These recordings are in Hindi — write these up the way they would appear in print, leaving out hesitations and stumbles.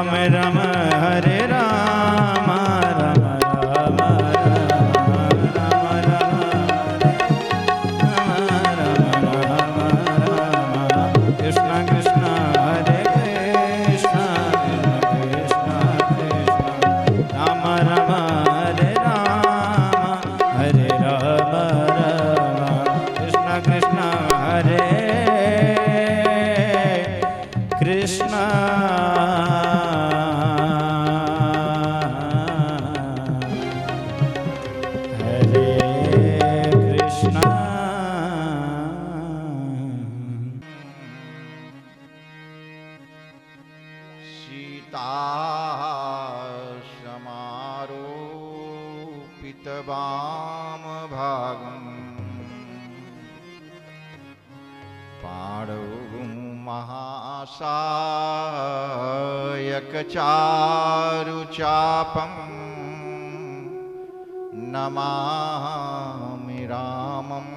राम राम हरे राम राम राम कृष्ण कृष्ण हरे कृष्ण कृष्ण कृष्ण राम राम हरे राम हरे राम कृष्ण कृष्ण हरे कृष्ण वामभागम् पाणौ महासायकचारुचापम् नमामि रामं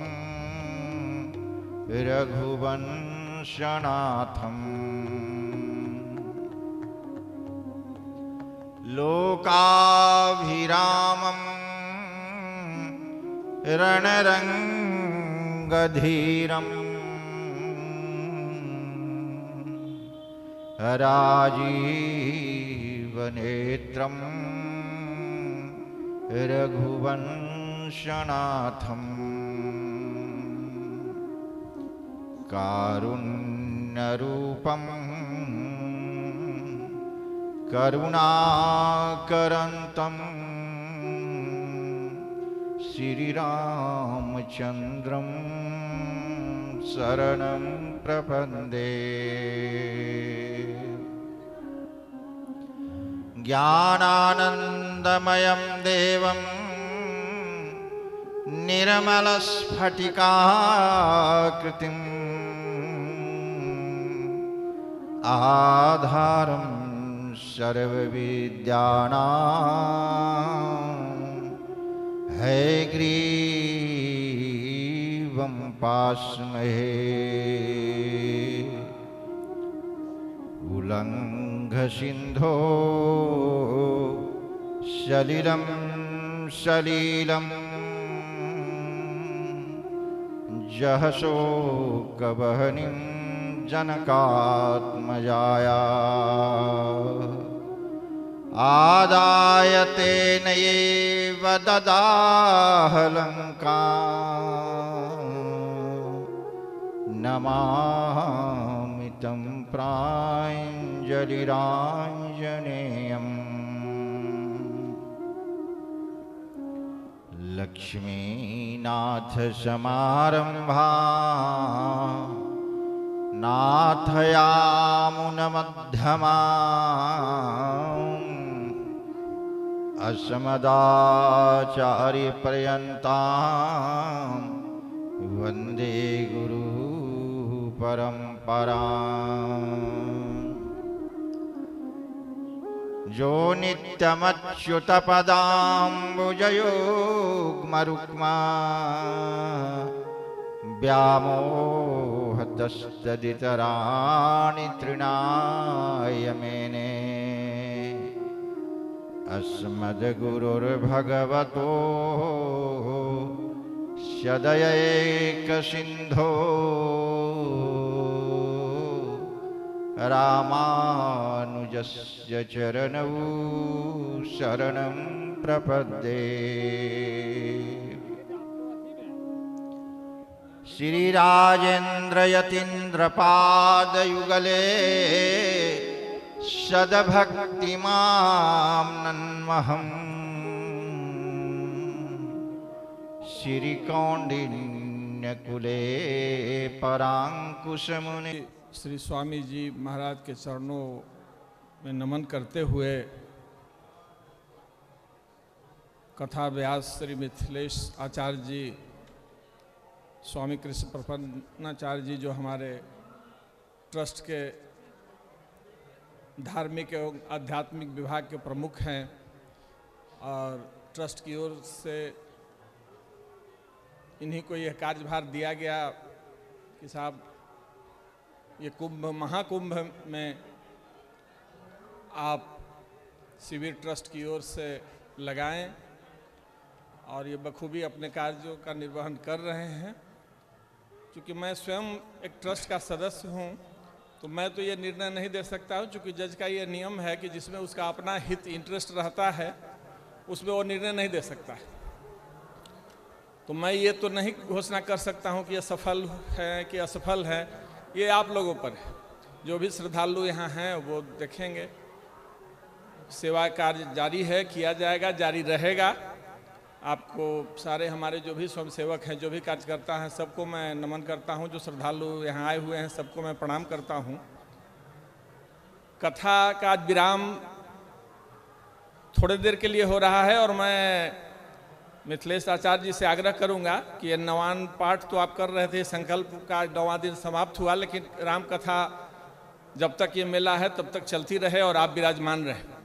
रघुवंशनाथम् लोकाभिरामम् रणरङ्गधीरम् राजीवनेत्रम् रघुवंशनाथम् कारुण्यरूपम् करुणाकरन्तम् श्रीरामचन्द्रं शरणं प्रपद्ये। ज्ञानानन्दमयं देवं निर्मलस्फटिकाकृतिम् आधारं सर्वविद्यानां हयग्रीवं पास्महे। उल्लङ्घसिन्धो सलिलं सलीलं जहशोकवहनिं जनकात्मजाया आदाय तेनैव ददाह लङ्कां नमामि तं प्राञ्जलिराञ्जनेयम्। लक्ष्मीनाथसमारम्भां नाथयामुनमध्यमाम् अस्मदाचार्यपर्यन्तां वन्दे गुरुपरम्पराम्। यो नित्यमच्युतपदाम्बुजयुग्मरुक्मा व्यामोहतस्तदितराणि तृणाय मेने अस्मद्गुरुर्भगवतो सदयैकसिन्धो रामानुजस्य चरणौ शरणं प्रपद्ये। श्रीराजेन्द्रयतीन्द्रपादयुगले सद्भक्तिमां नन्महम् श्रीकौंडिन्यकुले परांकुशमुनि। श्री स्वामी जी महाराज के चरणों में नमन करते हुए कथा व्यास श्री मिथिलेश आचार्य जी, स्वामी कृष्ण प्रपन्नाचार्य जी जो हमारे ट्रस्ट के धार्मिक एवं आध्यात्मिक विभाग के प्रमुख हैं और ट्रस्ट की ओर से इन्हीं को यह कार्यभार दिया गया कि साहब ये कुंभ महाकुंभ में आप शिविर ट्रस्ट की ओर से लगाएं और ये बखूबी अपने कार्यों का निर्वहन कर रहे हैं। क्योंकि मैं स्वयं एक ट्रस्ट का सदस्य हूं, तो मैं तो ये निर्णय नहीं दे सकता हूं, क्योंकि जज का ये नियम है कि जिसमें उसका अपना हित इंटरेस्ट रहता है उसमें वो निर्णय नहीं दे सकता है। तो मैं ये तो नहीं घोषणा कर सकता हूं कि ये सफल है कि असफल है, ये आप लोगों पर है। जो भी श्रद्धालु यहाँ हैं वो देखेंगे। सेवा कार्य जारी है, किया जाएगा, जारी रहेगा। आपको सारे हमारे जो भी स्वयंसेवक हैं, जो भी कार्यकर्ता हैं, सबको मैं नमन करता हूं। जो श्रद्धालु यहाँ आए हुए हैं सबको मैं प्रणाम करता हूं। कथा का विराम थोड़ी देर के लिए हो रहा है और मैं मिथिलेश आचार्य जी से आग्रह करूंगा कि ये नवान पाठ तो आप कर रहे थे, संकल्प का 9वां दिन समाप्त हुआ, लेकिन राम कथा जब तक ये मेला है तब तक चलती रहे और आप विराजमान रहे।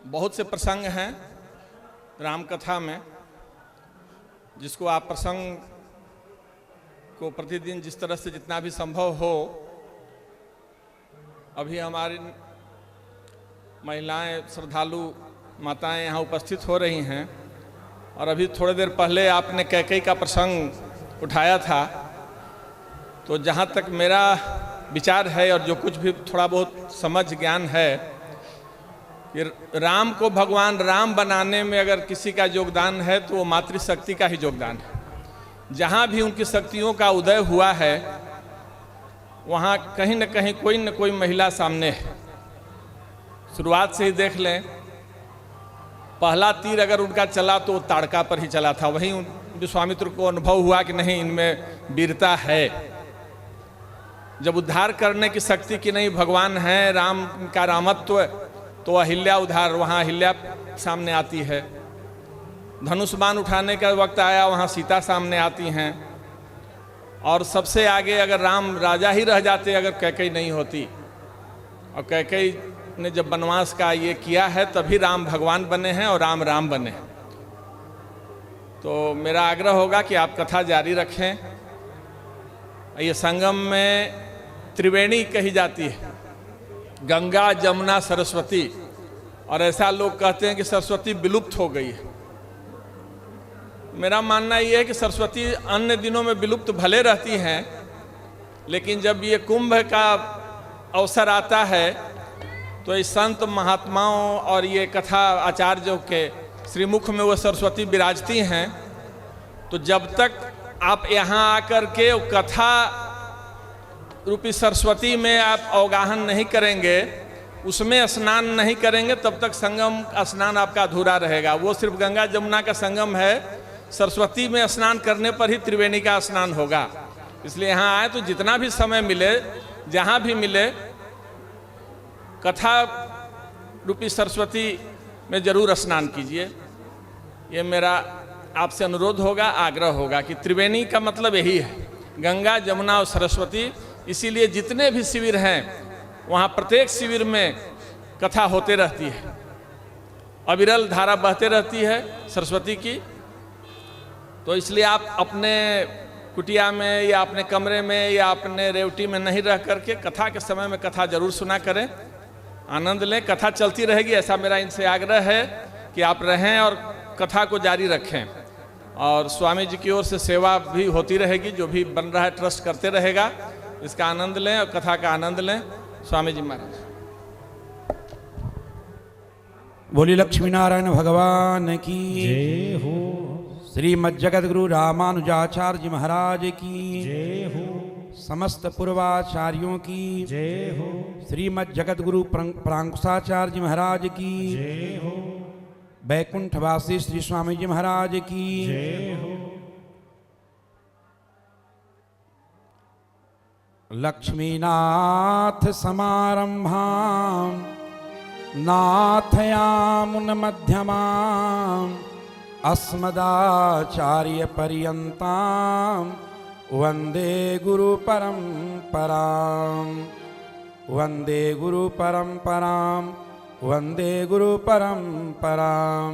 बहुत से प्रसंग हैं राम कथा में, जिसको आप प्रसंग को प्रतिदिन जिस तरह से जितना भी संभव हो। अभी हमारी महिलाएं श्रद्धालु माताएं यहाँ उपस्थित हो रही हैं और अभी थोड़ी देर पहले आपने कैकेयी का प्रसंग उठाया था। तो जहाँ तक मेरा विचार है और जो कुछ भी थोड़ा बहुत समझ ज्ञान है कि राम को भगवान राम बनाने में अगर किसी का योगदान है तो वो मातृशक्ति का ही योगदान है। जहाँ भी उनकी शक्तियों का उदय हुआ है वहाँ कहीं न कोई महिला सामने है। शुरुआत से ही देख लें, पहला तीर अगर उनका चला तो ताड़का पर ही चला था। वहीं विश्वामित्र को अनुभव हुआ कि नहीं, इनमें वीरता है। जब उद्धार करने की शक्ति की नहीं भगवान है, राम का रामत्व, तो अहिल्या उद्धार, वहाँ अहिल्या सामने आती है। धनुष बाण उठाने का वक्त आया, वहाँ सीता सामने आती हैं। और सबसे आगे अगर राम राजा ही रह जाते अगर कैकेयी नहीं होती, और कैकेयी ने जब वनवास का ये किया है तभी राम भगवान बने हैं और राम राम बने हैं। तो मेरा आग्रह होगा कि आप कथा जारी रखें। ये संगम में त्रिवेणी कही जाती है, गंगा जमुना सरस्वती, और ऐसा लोग कहते हैं कि सरस्वती विलुप्त हो गई है। मेरा मानना यह है कि सरस्वती अन्य दिनों में विलुप्त भले रहती हैं, लेकिन जब ये कुंभ का अवसर आता है तो इस संत महात्माओं और ये कथा आचार्यों के श्रीमुख में वो सरस्वती विराजती हैं। तो जब तक आप यहाँ आकर के कथा रूपी सरस्वती में आप अवगाहन नहीं करेंगे, उसमें स्नान नहीं करेंगे, तब तक संगम स्नान आपका अधूरा रहेगा। वो सिर्फ गंगा जमुना का संगम है, सरस्वती में स्नान करने पर ही त्रिवेणी का स्नान होगा। इसलिए यहाँ आए तो जितना भी समय मिले, जहाँ भी मिले, कथा रूपी सरस्वती में जरूर स्नान कीजिए। ये मेरा आपसे अनुरोध होगा, आग्रह होगा कि त्रिवेणी का मतलब यही है, गंगा जमुना और सरस्वती। इसीलिए जितने भी शिविर हैं वहाँ प्रत्येक शिविर में कथा होते रहती है, अविरल धारा बहते रहती है सरस्वती की। तो इसलिए आप अपने कुटिया में या अपने कमरे में या अपने रेवटी में नहीं रह करके कथा के समय में कथा जरूर सुना करें, आनंद लें। कथा चलती रहेगी, ऐसा मेरा इनसे आग्रह है कि आप रहें और कथा को जारी रखें। और स्वामी जी की ओर से सेवा भी होती रहेगी, जो भी बन रहा है ट्रस्ट करते रहेगा। इसका आनंद लें और कथा का आनंद लें। स्वामी जी महाराज बोली लक्ष्मी नारायण भगवान की जय हो। श्रीमद् जगत गुरु रामानुजाचार्य जी महाराज की जय हो। समस्त पूर्वाचार्यों की जय हो। श्रीमद् जगत गुरु प्रांकुशाचार्य जी महाराज की जय हो। बैकुंठवासी श्री स्वामी जी महाराज की जय हो। लक्ष्मीनाथ समारंभां नाथयामुन मध्यमां अस्मदाचार्य पर्यन्तां वंदे गुरु परंपरां। वंदे गुरु परंपरां। वंदे गुरु परंपरां।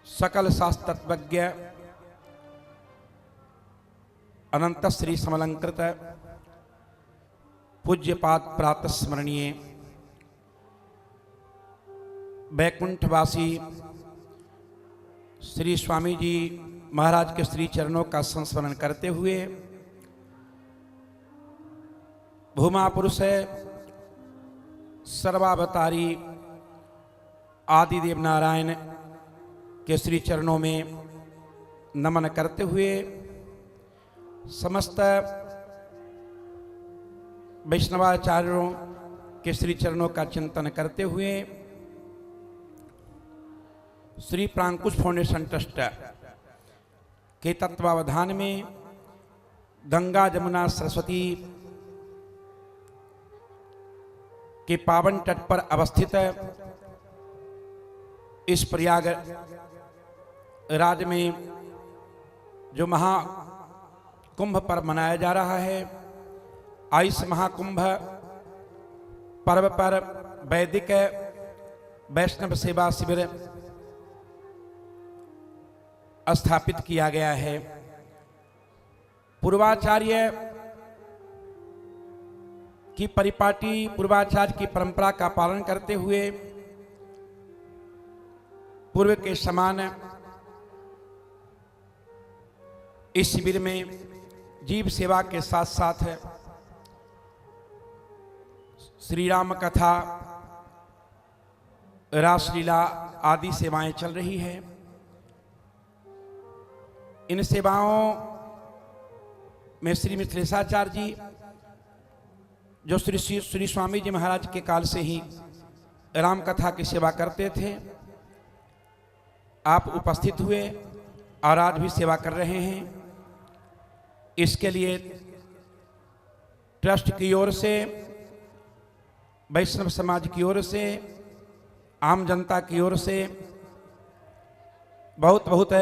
सकल शास्त्रज्ञ अनंत श्री समलंकृत पूज्यपाद प्रातः स्मरणीय बैकुंठवासी श्री स्वामी जी महाराज के श्री चरणों का संस्मरण करते हुए भूमा पुरुष सर्वावतारी आदिदेव नारायण के श्री चरणों में नमन करते हुए समस्त वैष्णवाचार्यों के श्री चरणों का चिंतन करते हुए श्री प्रांकुश फाउंडेशन ट्रस्ट के तत्वावधान में गंगा जमुना सरस्वती के पावन तट पर अवस्थित इस प्रयाग राज्य में जो महाकुंभ पर्व मनाया जा रहा है, इस महाकुंभ पर्व पर वैदिक वैष्णव सेवा शिविर स्थापित किया गया है। पूर्वाचार्य की परिपाटी, पूर्वाचार्य की परंपरा का पालन करते हुए पूर्व के समान इस शिविर में जीव सेवा के साथ साथ श्री राम कथा, रासलीला आदि सेवाएं चल रही है। इन सेवाओं में श्री मिथिलेशाचार्य जी जो श्री स्वामी जी महाराज के काल से ही राम कथा की सेवा करते थे, आप उपस्थित हुए और आज भी सेवा कर रहे हैं। इसके लिए ट्रस्ट की ओर से, वैष्णव समाज की ओर से, आम जनता की ओर से बहुत बहुत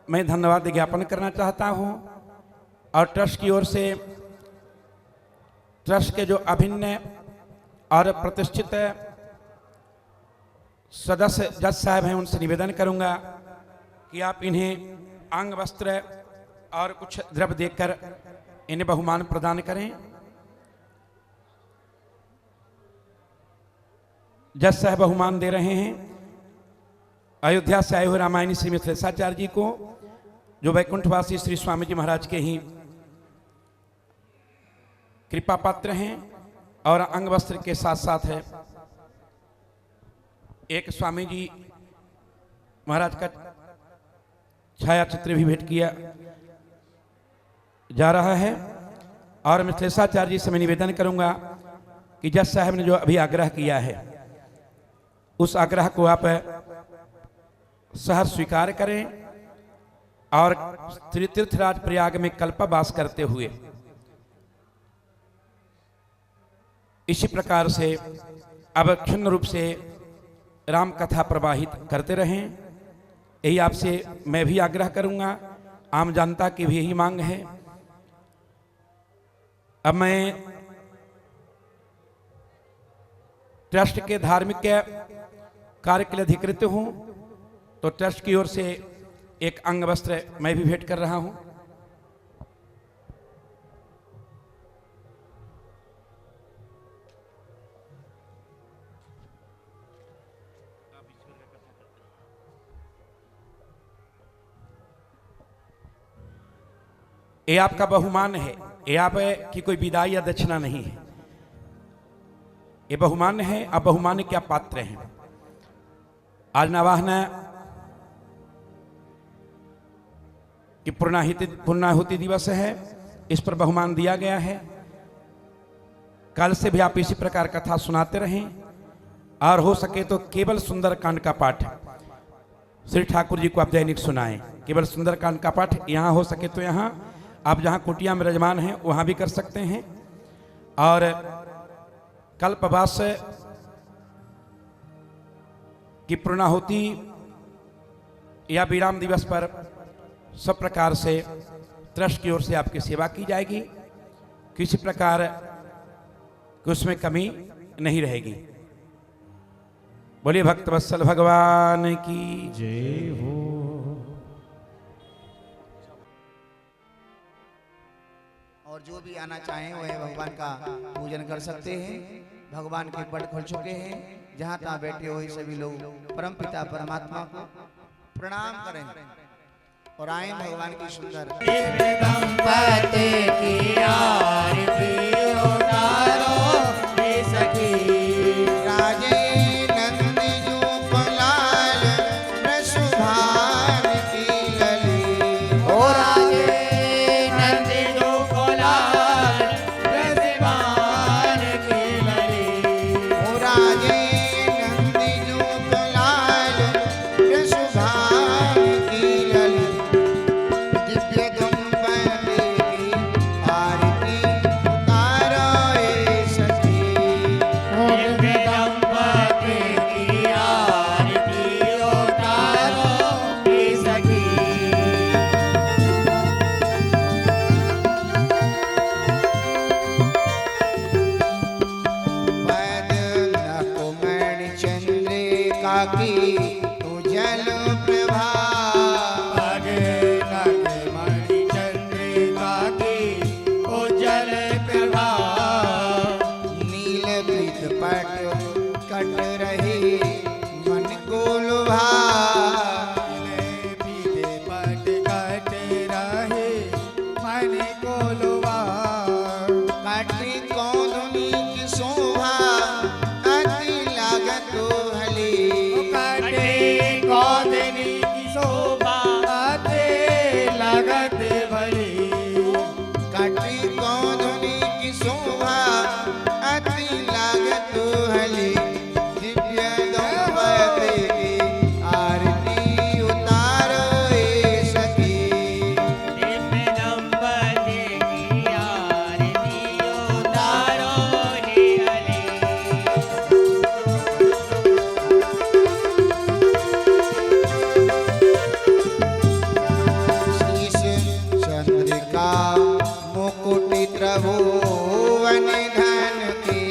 मैं धन्यवाद ज्ञापन करना चाहता हूं। और ट्रस्ट की ओर से ट्रस्ट के जो अभिन्न और प्रतिष्ठित सदस्य जज साहब हैं, उनसे निवेदन करूंगा कि आप इन्हें अंग वस्त्र और कुछ द्रव्य देकर इन्हें बहुमान प्रदान करें। जज साहब बहुमान दे रहे हैं अयोध्या से आए हुए रामायणी श्री मिथिलेशाचार्य जी को, जो वैकुंठवासी श्री स्वामी जी महाराज के ही कृपा पात्र हैं। और अंग वस्त्र के साथ साथ है एक स्वामी जी महाराज का छाया चित्र भी भेंट किया जा रहा है। और मिथिलेशाचार्य जी से मैं निवेदन करूंगा कि जज साहब ने जो अभी आग्रह किया है, उस आग्रह को आप सहर्ष स्वीकार करें और तीर्थराज प्रयाग में कल्पवास करते हुए इसी प्रकार से अवक्षुण्ण रूप से राम कथा प्रवाहित करते रहें। यही आपसे मैं भी आग्रह करूंगा, आम जनता की भी यही मांग है। अब मैं ट्रस्ट के धार्मिक कार्य के लिए अधिकृत हूं, तो ट्रस्ट की ओर से एक अंग वस्त्र मैं भी भेंट कर रहा हूं। ये आपका बहुमान है, ये आप की कोई विदाई या दक्षिणा नहीं है, ये बहुमान है। आप बहुमान क्या पात्र हैं। आज नवाहन कि पूर्णाहुति दिवस है, इस पर बहुमान दिया गया है। कल से भी आप इसी प्रकार कथा सुनाते रहें और हो सके तो केवल सुंदरकांड का पाठ श्री ठाकुर जी को आप दैनिक सुनाएं। केवल सुंदरकांड का पाठ यहाँ हो सके तो यहाँ, आप जहाँ कुटिया में रजमान हैं वहाँ भी कर सकते हैं। और कल्पवास की पूर्णाहुति या विराम दिवस पर सब प्रकार से ट्रस्ट की ओर से आपकी सेवा की जाएगी, किसी प्रकार की उसमें कमी नहीं रहेगी। बोलिए भक्तवत्सल भगवान की जय हो। और जो भी आना चाहें वह भगवान का पूजन कर सकते हैं। भगवान के पट खुल चुके हैं। जहाँ तहाँ बैठे हुए सभी लोग परम पिता परमात्मा को प्रणाम करें और आए भगवान की सुंदर दंपति की आरती उतारो हे सखी। राजे नंद रूप लाल प्रसुभान की लली। ओ राजे नंद रूप लाल प्रसुभान की लली। ओ राजे नंद रूप लाल प्रसुभान की लली। दिव्य दंपति की आरती उतारो हे सखी। दिव्य दंपति की आरती उतारो हे सखी। कुमण चंद्रिका की तू जल प्रभा। मणि चंद्रिका की उज्जवल प्रभा। नील वृत पट कट रही मन को लुभा। पीले पट कट रहे मन को लुभा। काटी कौंधुनी की शोभा अति लागत भली। काटे कौंधनी की शोभा आते लागत भली। काटी कौंधुनी की शोभा अति लागत भली। दिव्य दंपति की आरती उतारो हे सखी। दिव्य दंपति की आरती उतारो हे हरि। शीश चंद्रिका मुकुट त्रिभुवन धन के।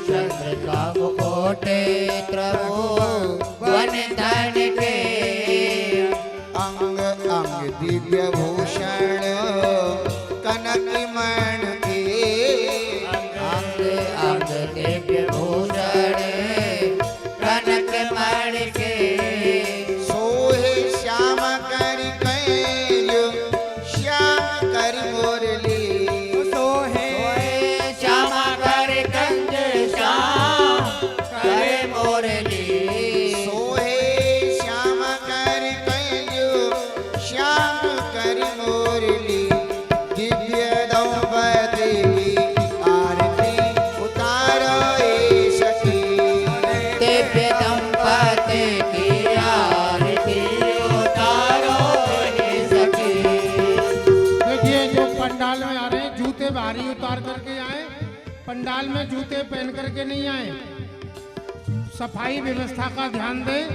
चंद्रिका मुकोटे त्रिभुवन धन के। अंग अंग दिव्य भूषण कनक मण के। अंग अंग दिव्य भूषण कनक मण के। सोहे श्याम कर कैल श्याम कर मुरली। सोहे श्यामा कर कंज श्याम करे मोरली। सोहे श्याम कर कैल श्याम कर मुरली। दिव्य दंपति की आरती उतारो हे सखी। दिव्य दंपति की आरती उतारो हे सखी। देखिए जो पंडाल में आ रहे हैं जूते बाहरी उतार करके आए। पंडाल में जूते पहन करके नहीं आए। सफाई व्यवस्था का ध्यान दें।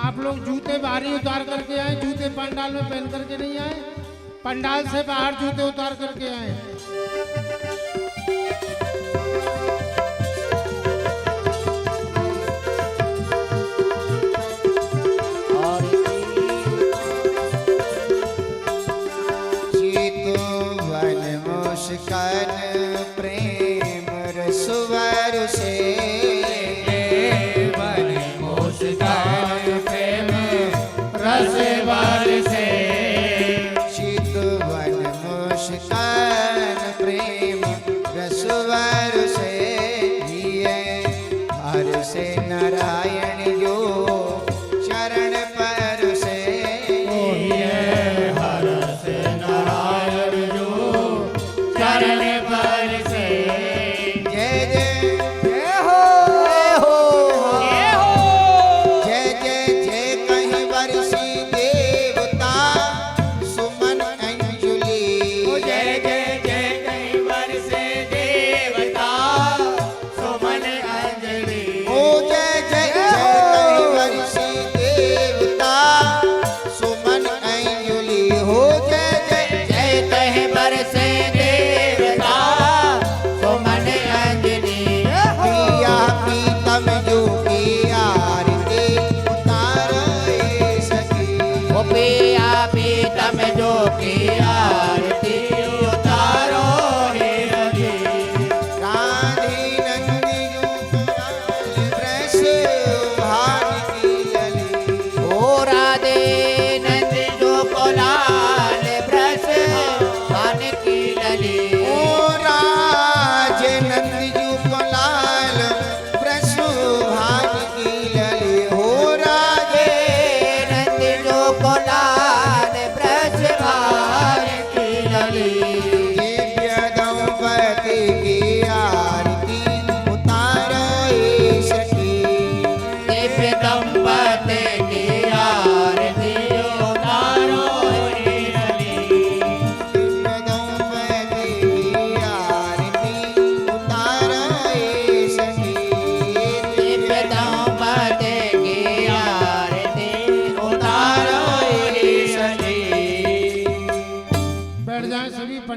आप लोग जूते बाहरी उतार करके आए। जूते पंडाल में पहन करके नहीं आए। पंडाल से बाहर जूते उतार करके आए। चितवन मुस्कान प्रेम रसवर से। वन मुस्कान प्रेम रस से। चितवन मुस्कान प्रेम रसवर से। जिए हर से नारायण जो चरण पर से। हर से नारायण जो चरण पर से। जय जय जय हो जय जय जय कहीं वर्षी देवता सुमन अंजुलि। जय जय जय कई वर्षे देवता सुमन अंजलि। ओ जय जय जय कहीं वर्षी देवता सुमन अंजुलि। हो जय जय जय कहे बरसे देवता सुमन अंजलि। प्रिया प्रीतम जो की आरती उतारो हे सखी। पिया पीतम जो की आरती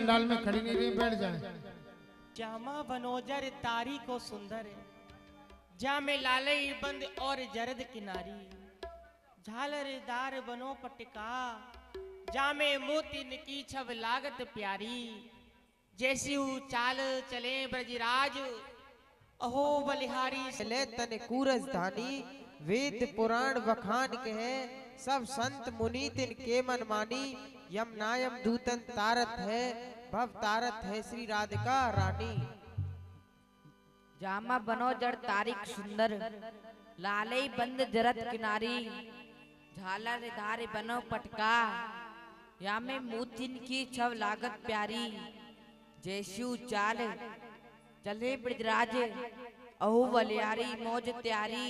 पंडाल में खड़ी नहीं रही, बैठ जाए। जामा बनोजर तारी को सुंदर, जामे लाले बंद और जरद किनारी, झालरदार बनो पटका, जामे मोतिन की छब लागत प्यारी, जैसी चाल चले ब्रजराज, अहो बलिहारी चले तन कूरज धानी, वेद पुराण बखान कहे, सब संत मुनि तिन के मन मानी, यम नायम दूतन तारत है, भव तारत है श्री राधिका रानी। जामा बनो जड़ तारिक सुंदर, लाले बंद जरत किनारी, झालर धारे बनो पटका, या में मोतिन की छव लागत प्यारी, जैसू चाल चले ब्रजराज, अहो बलियारी मौज त्यारी,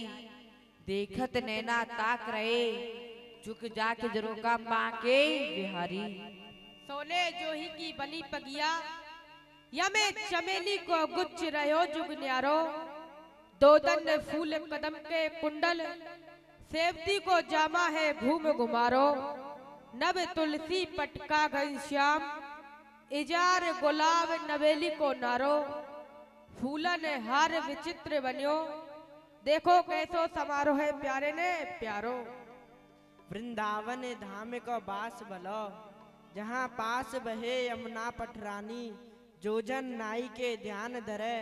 देखत नैना ताक रहे, झुक जाके जरोका पाके बिहारी। सोने जोही की बली पगिया, यमे चमेली को गुच्छ रहो जुग न्यारो, दोदन फूल कदम के कुंडल, सेवती को जामा है घूम घुमारो, नब तुलसी पटका घनश्याम, इजार गुलाब नवेली को नारो, फूलन हार विचित्र बन्यो, देखो कैसो समारोह है प्यारे ने प्यारो। वृंदावन धाम को बास बलो, जहाँ पास बहे यमुना पटरानी, जोजन नाई के ध्यान धरे,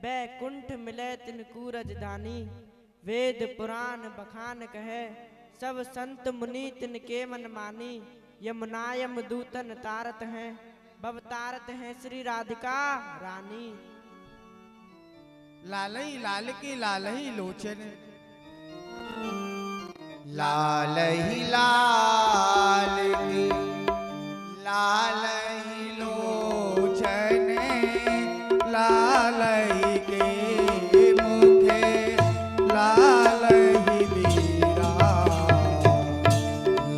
बैकुंठ मिले तिनकू रजदानी, वेद पुराण बखान कहे, सब संत मुनि तिनके मन मानी, यमुनायम दूतन तारत हैं, बब तारत हैं श्री राधिका रानी। लालई लाल की लालई लोचन, लाल ही लाल की लालई लोचन, लालई के मुखे लालई बीरा,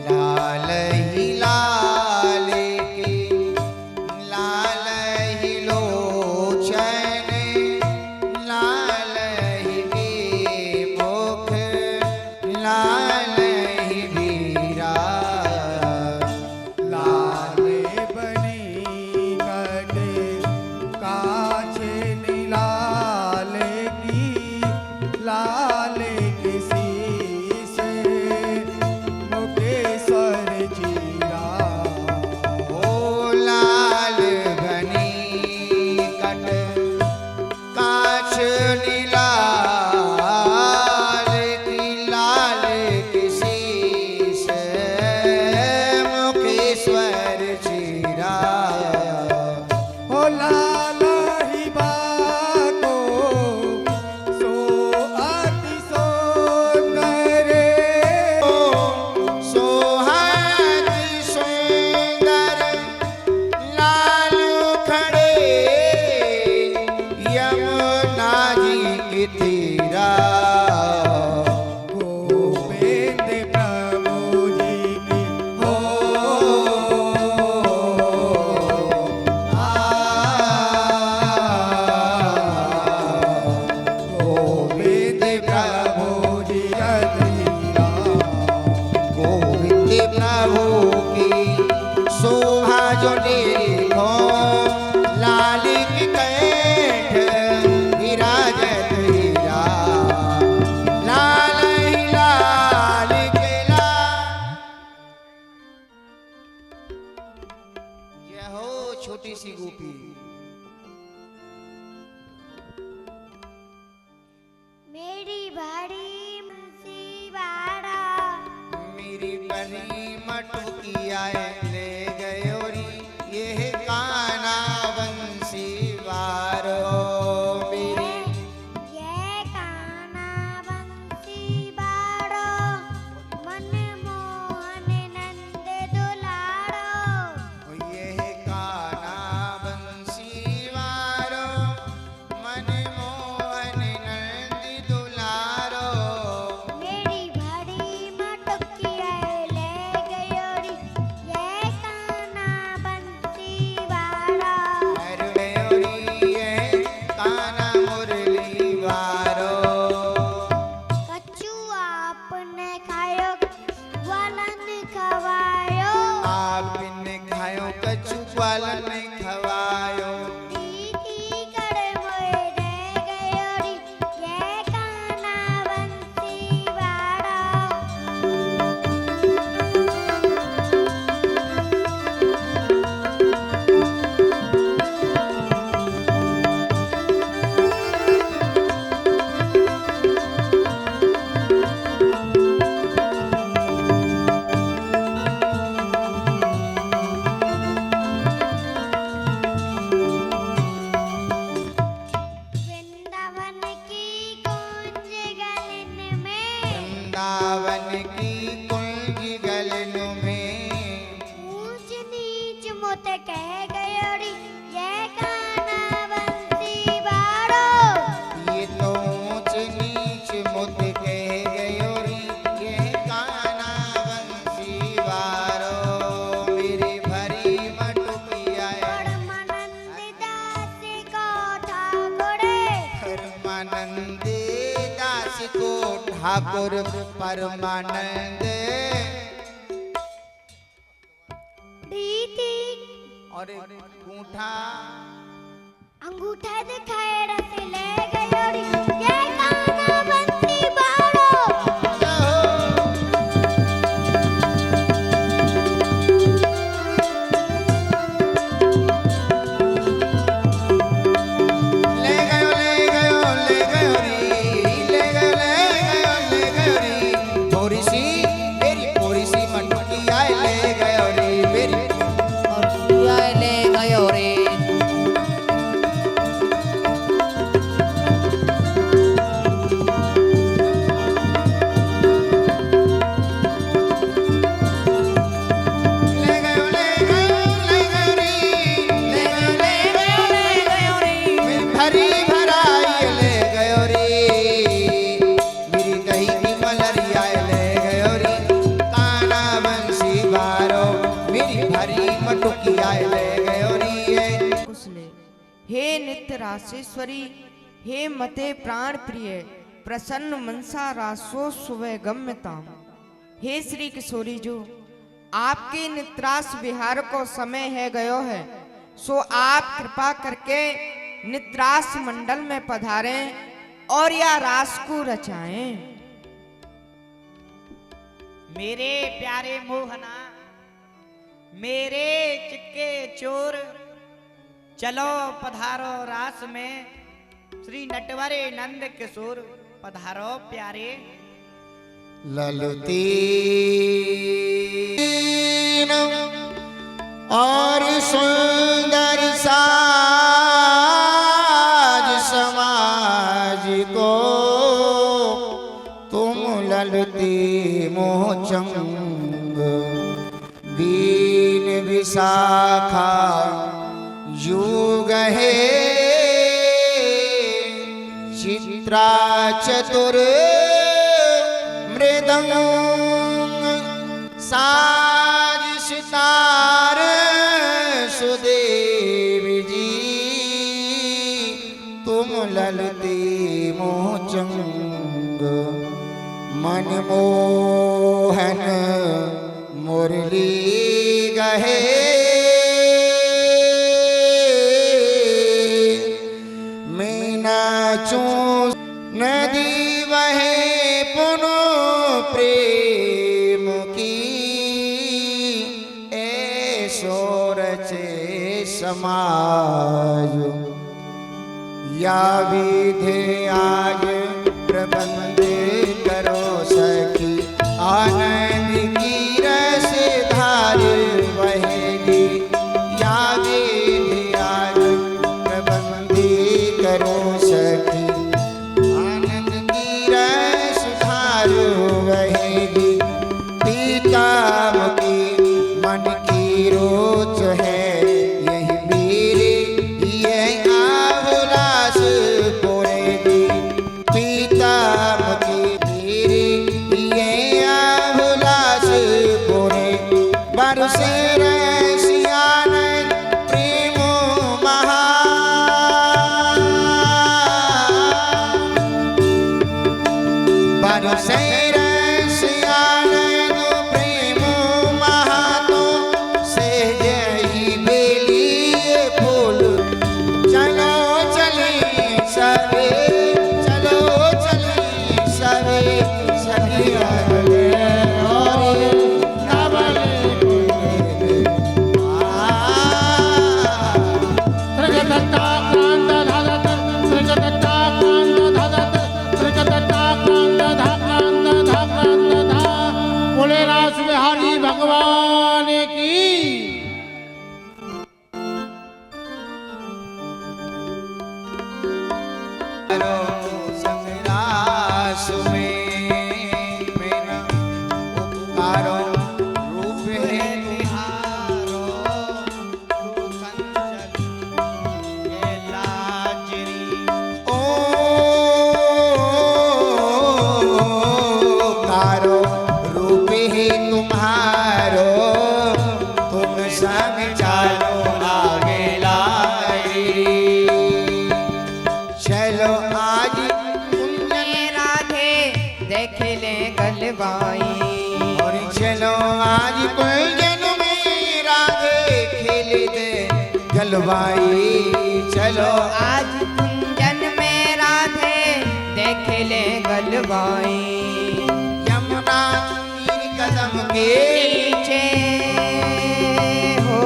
लाल ही लाल की लाल ही लोचन, लाल ही मुख लाल ही बीरा, लाल बनी कटे काछ नीलाल की, लाल के शीश मुकेश्वर जीरा, ओ लाल घनी कट काछ नीलाल की, लाल की शीश मुकेश्वर चीरा, हो लाल ही बाको सो अति सुंदर, सोहागी सुंदर लाल खड़े यमुना जी की तीरा, गोविंद प्रभु जी की हो गोविंद प्रभु जी अधीरा, गोविंद प्रभु की शोभा जो देखो, लाल की कंठ विराजत हीरा, लाल ही लाल के लाल। जय हो छोटी सी गोपी। मेरी बड़ी मुसीबाड़ा, मेरी बड़ी मटुकी आए ले गयोरी, ये काना बंसी वारो, मेरी ये काना बंसी बाड़ो, मन मोहन नंद दुलारो, ये काना बंसी वारो, मन मोहन नंदी दुलारो, मेरी बड़ी मटुकी ले गयोरी, ये काना बंसी बाड़ा, हर गयोरी ये काना मुरली वारो, कच्चू आपने खायो वालन खवायो, आपने खायो कछु ग्वालन जूते कह गयो री ये काना बंसी बारो। ये तो ऊंच नीच मुद कह गयो री ये काना बंसी वारो। मेरी भरी मटुकिया परमानंद दास को ठाकुरे। परमानंद दास को ठाकुर परमानंद रीति और अंगूठा अंगूठा दिखाए रसे ले गयो री ये काना बंसी बारो। ले गयो री ले गयो री थोड़ी सी मेरी थोड़ी सी मटुकिया ले गयो री मेरी ले गयो रे। ले गयो री मेरी भरी भराई ले गयो री मेरी दही की मलरिया ले गयो री काना बंसी बारो मेरी भरी मटुकिया ले गयो री। कुशले हे नित्य रासेश्वरी हे मते प्राण प्रिय प्रसन्न मनसा रासो सुवह गम्यताम। हे श्री किशोरी जो आपके नित्रास विहार को समय है गयो है, सो आप कृपा करके नित्रास मंडल में पधारें और या रास को रचाएं। मेरे प्यारे मोहना मेरे चिक्के चोर चलो पधारो रास में। श्री नटवरे नंद किशोर पधारो प्यारे। ललती और सुंदर साज समाज को तुम ललती मोचंग बीन विशाखा युग है चित्रा चतुर मृदंग साज सितार सुदेव जी तुम ललती मोचंग मनमोहन मुरली गहे नाचूं नदी वहे पुनो प्रेम की ऐसो रचे समाज या विधि आज प्रबंध करो सखी आनंद की रस धार बहेगी या विधि आज प्रबंध करो सखी आनंद की रस धार बहेगी पीता की मन की रोच है यही मेरे ये आहुलास पोरेगी पीता की मेरे ये आहुलास पोरे बरसे रसियान प्रेम महा बरसे रसियान प्रेम महा तो से जही संग चालो आगे लाई। चलो आज राधे देख ले गलबाई, और चलो आज कुंजन में राधे खेले दे गलबाई। चलो आज कुंजन में राधे देख ले गलबाई। यमुना तीर कदम के नीचे हो,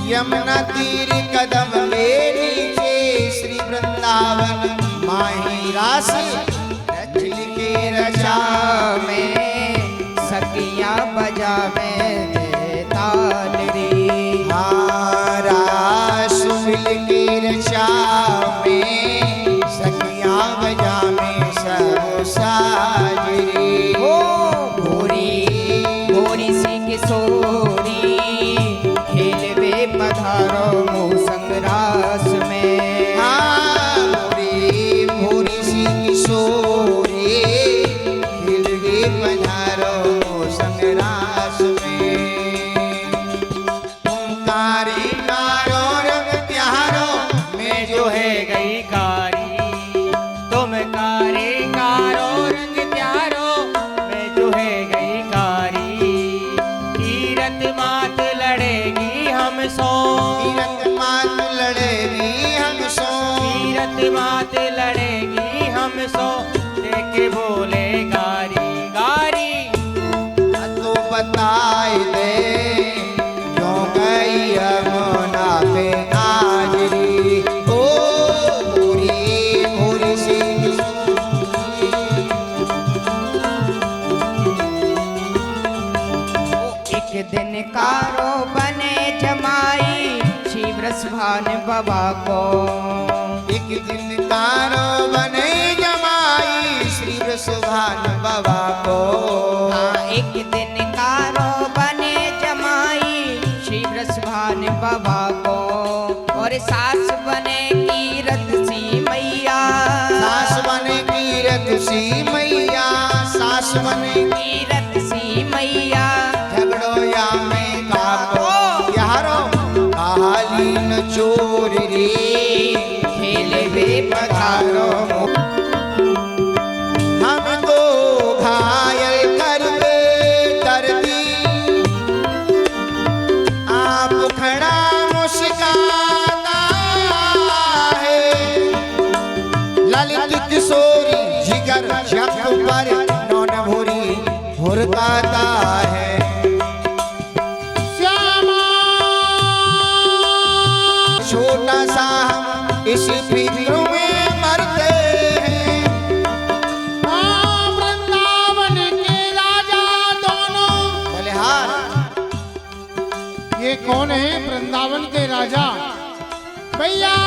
यमुना तीर कदम के नीचे श्री वृंदावन माही रास रचल के रचा में सखिया बजा में ताल रे। रास मिल के रचा में सखिया बजा में सब साजरी। हो भोरी भोरी सी किशोरी खेलवे पधारो मोसंग रास में। भोरी भोरी सी किशोरी खिलवे पधारो संगरास में। तुमकारी मारो रंग त्योहारो में जो है गई कारी, तुम कारे कारो रंग प्यारो मैं जो है गई कारी। कीरत मात लड़ेगी हम सो, तीरथ मात लड़ेगी हम सो। कीरत मात लड़ेगी हम सो, देखे बोले गारी गारी। तो बताए दे क्यों गई यमुना पे हाजरी। ओ भोरी भोरी सी एक दिन कारो बने जमाई शिवरसभान बाबा को। एक दिन कारो बने जमाई श्री वृषभान बाबा को। हाँ एक दिन कारो बने जमाई शिवरसभान बाबा को। और सास बने कीरत सी मैया, सास बने कीरत सी मैया, सास बने कीरत सी मैया। झगड़ो या में काको यारो कालीन चोर रे खेले वे पधारो हमको घायल कर दे दर्दी। आप खड़ा मुस्काता है ललित किशोरी जिगर जख पर नौन भोरी भुरकाता है। छोटा सा हम इस फिक्र में मरते हैं। वृंदावन के राजा दोनों। बलिहार ये कौन है वृंदावन के राजा? भैया